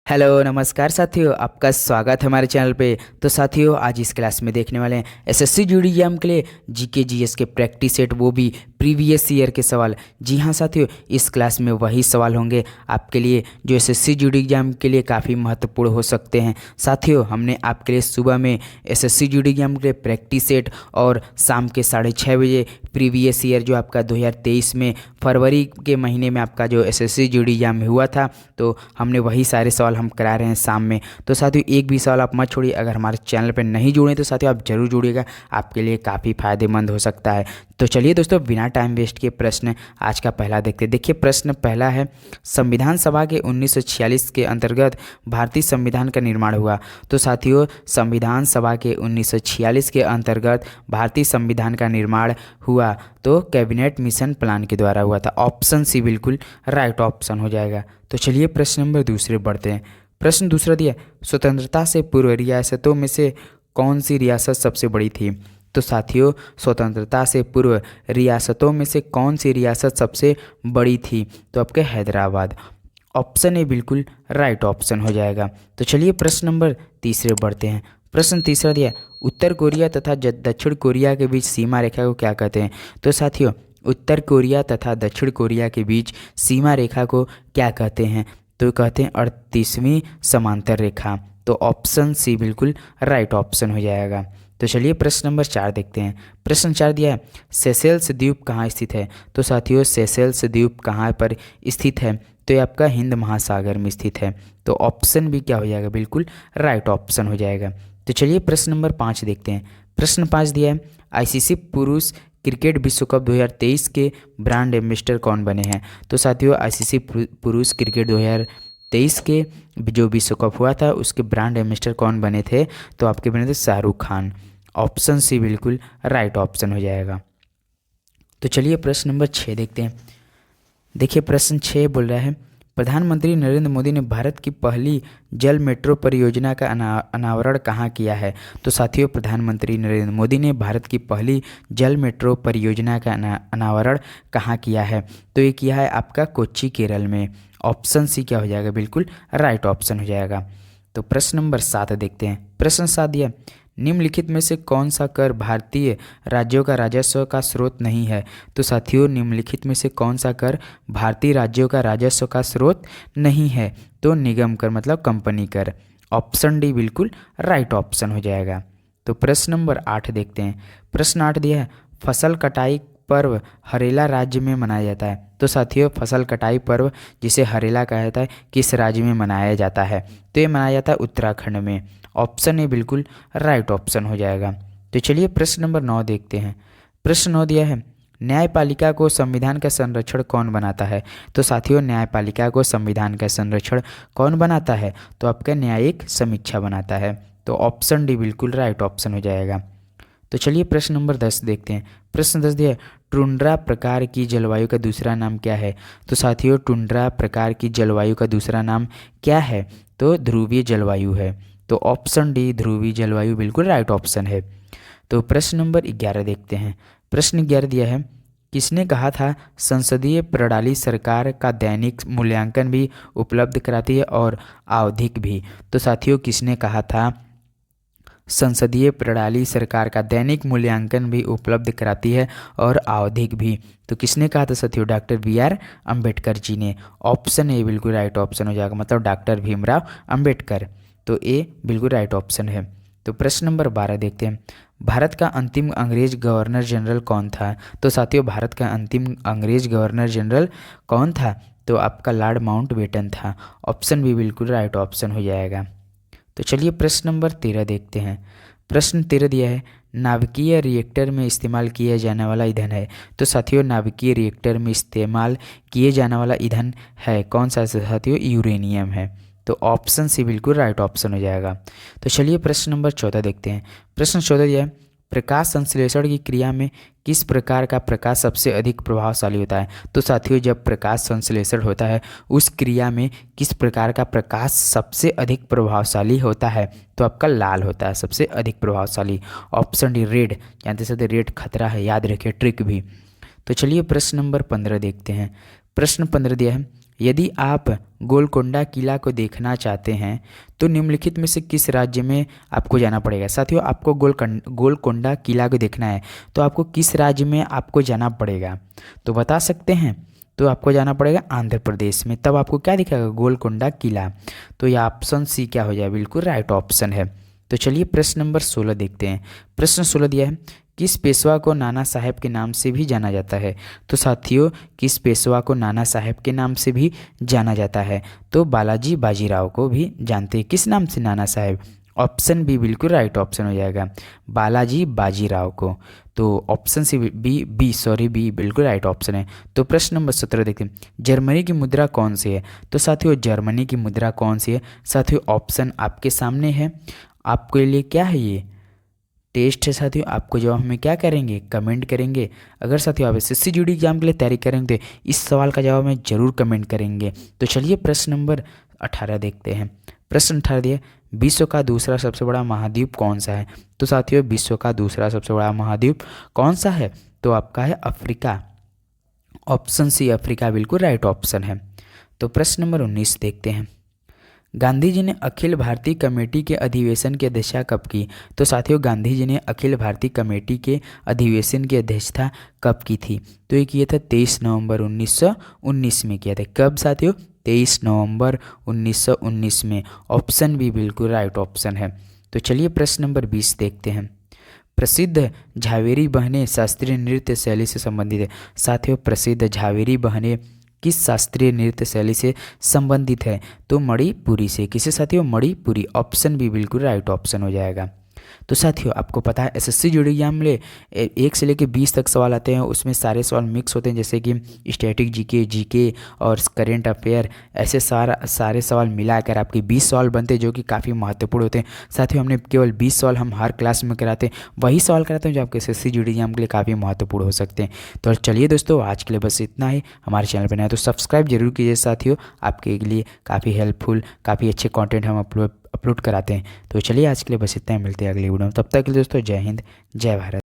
Hello नमस्कार साथियों, आपका स्वागत है हमारे चैनल पे। तो साथियों, आज इस क्लास में देखने वाले हैं एसएससी जीडी एग्जाम के लिए जीके जीएस के प्रैक्टिस सेट, वो भी प्रीवियस ईयर के सवाल। जी हाँ साथियों, इस क्लास में वही सवाल होंगे आपके लिए जो एसएससी जीडी एग्जाम के लिए काफ़ी महत्वपूर्ण हो सकते हैं। साथियों, हमने आपके लिए सुबह में एसएससी जीडी एग्जाम के लिए प्रैक्टिस सेट और शाम के 6:30 बजे प्रीवियस ईयर जो आपका 2023 में फरवरी के महीने में आपका जो एसएससी जीडी एग्जाम हुआ था, तो हमने वही सारे सवाल हम करा रहे हैं शाम में। तो साथियों, एक भी सवाल आप मत छोड़िए। अगर हमारे चैनल पर नहीं जुड़े तो साथियों आप जरूर जुड़िएगा, आपके लिए काफ़ी फायदेमंद हो सकता है। तो चलिए दोस्तों, बिना टाइम वेस्ट किए प्रश्न आज का पहला देखते हैं। देखिए, प्रश्न पहला है, संविधान सभा के 1946 के अंतर्गत भारतीय संविधान का निर्माण हुआ। तो साथियों, संविधान सभा के 1946 के अंतर्गत भारतीय संविधान का निर्माण हुआ तो कैबिनेट मिशन प्लान के द्वारा हुआ था। ऑप्शन सी बिल्कुल राइट ऑप्शन हो जाएगा। तो चलिए प्रश्न नंबर दूसरे बढ़ते हैं। प्रश्न दूसरा दिया, स्वतंत्रता से पूर्व रियासतों में से कौन सी रियासत सबसे बड़ी थी। तो साथियों, स्वतंत्रता से पूर्व रियासतों में से कौन सी रियासत सबसे बड़ी थी, तो आपके हैदराबाद। ऑप्शन ए बिल्कुल राइट ऑप्शन हो जाएगा। तो चलिए प्रश्न नंबर तीसरे बढ़ते हैं। प्रश्न तीसरा दिया, उत्तर कोरिया तथा दक्षिण कोरिया के बीच सीमा रेखा को क्या कहते हैं। तो साथियों, उत्तर कोरिया तथा दक्षिण कोरिया के बीच सीमा रेखा को क्या कहते हैं, तो कहते हैं 38वीं समांतर रेखा। तो ऑप्शन सी बिल्कुल राइट ऑप्शन हो जाएगा। तो चलिए प्रश्न नंबर 4 देखते हैं। प्रश्न 4 दिया है, सेशेल्स द्वीप कहाँ स्थित है। तो साथियों, सेशेल्स द्वीप कहाँ पर स्थित है, तो ये आपका हिंद महासागर में स्थित है। तो ऑप्शन भी क्या हो जाएगा, बिल्कुल राइट ऑप्शन हो जाएगा। तो चलिए प्रश्न नंबर 5 देखते हैं। प्रश्न 5 दिया है, आईसीसी पुरुष क्रिकेट विश्व कप 2023 के ब्रांड एम्बेसडर कौन बने हैं। तो साथियों, आईसीसी पुरुष क्रिकेट 2023 के जो विश्व कप हुआ था उसके ब्रांड एम्बेसडर कौन बने थे, तो आपके बने थे शाहरुख खान। ऑप्शन सी बिल्कुल राइट ऑप्शन हो जाएगा। तो चलिए प्रश्न नंबर 6 देखते हैं। देखिए, प्रश्न 6 बोल रहा है, प्रधानमंत्री नरेंद्र मोदी ने भारत की पहली जल मेट्रो परियोजना का अनावरण कहाँ किया है। तो साथियों, प्रधानमंत्री नरेंद्र मोदी ने भारत की पहली जल मेट्रो परियोजना का अनावरण कहाँ किया है, तो ये किया है आपका कोच्चि, केरल में। ऑप्शन सी क्या हो जाएगा, बिल्कुल राइट ऑप्शन हो जाएगा। तो प्रश्न नंबर 7 देखते हैं। प्रश्न 7 दिया, निम्नलिखित में से कौन सा कर भारतीय राज्यों का राजस्व का स्रोत नहीं है। तो साथियों, निम्नलिखित में से कौन सा कर भारतीय राज्यों का राजस्व का स्रोत नहीं है, तो निगम कर मतलब कंपनी कर। ऑप्शन डी बिल्कुल राइट ऑप्शन हो जाएगा। तो प्रश्न नंबर 8 देखते हैं। प्रश्न 8 दिया है, फसल कटाई पर्व हरेला राज्य में मनाया जाता है। तो साथियों, फसल कटाई पर्व जिसे हरेला कहा जाता है किस राज्य में मनाया जाता है, तो ये मनाया जाता है उत्तराखंड में। ऑप्शन ए बिल्कुल राइट ऑप्शन हो जाएगा। तो चलिए प्रश्न नंबर 9 देखते हैं। प्रश्न 9 दिया है, न्यायपालिका को संविधान का संरक्षण कौन बनाता है। तो साथियों, न्यायपालिका को संविधान का संरक्षण कौन बनाता है, तो आपका न्यायिक समीक्षा बनाता है। तो ऑप्शन डी बिल्कुल राइट ऑप्शन हो जाएगा। तो चलिए प्रश्न नंबर 10 देखते हैं। प्रश्न 10 दिया है, टुंड्रा प्रकार की जलवायु का दूसरा नाम क्या है। तो साथियों, टुंड्रा प्रकार की जलवायु का दूसरा नाम क्या है, तो ध्रुवीय जलवायु है। तो ऑप्शन डी ध्रुवीय जलवायु बिल्कुल राइट ऑप्शन है। तो प्रश्न नंबर 11 देखते हैं। प्रश्न 11 दिया है, किसने कहा था संसदीय प्रणाली सरकार का दैनिक मूल्यांकन भी उपलब्ध कराती है और आवधिक भी। तो साथियों, किसने कहा था संसदीय प्रणाली सरकार का दैनिक मूल्यांकन भी उपलब्ध कराती है और आवधिक भी। तो किसने कहा था साथियों, डॉक्टर BR अम्बेडकर जी ने। ऑप्शन ए बिल्कुल राइट ऑप्शन हो जाएगा, मतलब डॉक्टर भीमराव अम्बेडकर। तो ए बिल्कुल राइट ऑप्शन है। तो प्रश्न नंबर 12 देखते हैं। भारत का अंतिम अंग्रेज गवर्नर जनरल कौन था। तो साथियों, भारत का अंतिम अंग्रेज गवर्नर जनरल कौन था, तो आपका लॉर्ड माउंटबेटन था। ऑप्शन बी बिल्कुल राइट ऑप्शन हो जाएगा। तो चलिए प्रश्न नंबर 13 देखते हैं। प्रश्न 13 दिया है, नाभिकीय रिएक्टर में इस्तेमाल किया जाने वाला ईंधन है। तो साथियों, नाभिकीय रिएक्टर में इस्तेमाल किए जाने वाला ईंधन है कौन सा साथियों, यूरेनियम है। तो ऑप्शन सी बिल्कुल राइट ऑप्शन हो जाएगा। तो चलिए प्रश्न नंबर 14 देखते हैं। प्रश्न 14 दिया है, प्रकाश संश्लेषण की क्रिया में किस प्रकार का प्रकाश सबसे अधिक प्रभावशाली होता है। तो साथियों, जब प्रकाश संश्लेषण होता है उस क्रिया में किस प्रकार का प्रकाश सबसे अधिक प्रभावशाली होता है, तो आपका लाल होता है सबसे अधिक प्रभावशाली। ऑप्शन डी रेड, जानते साथ रेड खतरा है, याद रखिए ट्रिक भी। तो चलिए प्रश्न नंबर 15 देखते हैं। प्रश्न 15 दिया है, यदि आप गोलकोंडा किला को देखना चाहते हैं तो निम्नलिखित में से किस राज्य में आपको जाना पड़ेगा। साथियों, आपको गोलकोंडा किला को देखना है तो आपको किस राज्य में आपको जाना पड़ेगा, तो बता सकते हैं। तो आपको जाना पड़ेगा आंध्र प्रदेश में, तब आपको क्या दिखेगा, गोलकोंडा किला। तो यह ऑप्शन सी क्या हो जाए, बिल्कुल राइट ऑप्शन है। तो चलिए प्रश्न नंबर 16 देखते हैं। प्रश्न 16 दिया है, किस पेशवा को नाना साहेब के नाम से भी जाना जाता है। तो साथियों, किस पेशवा को नाना साहेब के नाम से भी जाना जाता है, तो बालाजी बाजीराव को भी जानते हैं। किस नाम से, नाना साहेब। ऑप्शन बी बिल्कुल राइट ऑप्शन हो जाएगा, बालाजी बाजीराव को। तो ऑप्शन सी बी बिल्कुल राइट ऑप्शन है। तो प्रश्न नंबर 17 देखते हैं, जर्मनी की मुद्रा कौन सी है। तो साथियों, जर्मनी की मुद्रा कौन सी है। साथियों, ऑप्शन आपके सामने है, आपके लिए क्या है, ये टेस्ट है साथियों। आपको जवाब हमें क्या करेंगे, कमेंट करेंगे। अगर साथियों आप एसएससी जीडी एग्जाम के लिए तैयारी करेंगे तो इस सवाल का जवाब हमें जरूर कमेंट करेंगे। तो चलिए प्रश्न नंबर 18 देखते हैं। प्रश्न 18 दिए, विश्व का दूसरा सबसे बड़ा महाद्वीप कौन सा है। तो साथियों, विश्व का दूसरा सबसे बड़ा महाद्वीप कौन सा है, तो आपका है अफ्रीका। ऑप्शन सी अफ्रीका बिल्कुल राइट ऑप्शन है। तो प्रश्न नंबर 19 देखते हैं, गांधी जी ने अखिल भारतीय कमेटी के अधिवेशन की अध्यक्षता कब की। तो साथियों, गांधी जी ने अखिल भारतीय कमेटी के अधिवेशन की अध्यक्षता कब की थी। तो ये किया था 23 नवंबर 1919 में किया था। कब साथियों, 23 नवंबर 1919 में। ऑप्शन बी बिल्कुल राइट ऑप्शन है। तो चलिए प्रश्न नंबर 20 देखते हैं, प्रसिद्ध झावेरी बहनें शास्त्रीय नृत्य शैली से संबंधित है। साथियों, प्रसिद्ध झावेरी बहनें किस शास्त्रीय नृत्य शैली से संबंधित है, तो मणिपुरी से। किसे साथियों, मणिपुरी। ऑप्शन बी बिल्कुल राइट ऑप्शन हो जाएगा। तो साथियों, आपको पता है एसएससी जीडी एग्जाम में 1 से लेकर 20 तक सवाल आते हैं, उसमें सारे सवाल मिक्स होते हैं, जैसे कि स्टैटिक जीके और करेंट अफेयर, ऐसे सारे सवाल मिलाकर आपके 20 सवाल बनते हैं, जो कि काफ़ी महत्वपूर्ण होते हैं। साथियों, हमने केवल 20 सवाल हम हर क्लास में कराते हैं, वही सवाल कराते हैं जो आपके एसएससी जीडी एग्जाम के लिए काफ़ी महत्वपूर्ण हो सकते हैं। तो चलिए दोस्तों, आज के लिए बस इतना ही। हमारे चैनल पर नया तो सब्सक्राइब जरूर कीजिए साथियों, आपके लिए काफ़ी हेल्पफुल, काफ़ी अच्छे कंटेंट हम अपलोड कराते हैं। तो चलिए आज के लिए बस इतना ही, मिलते हैं अगली वीडियो में। तब तक के लिए दोस्तों, जय हिंद, जय भारत।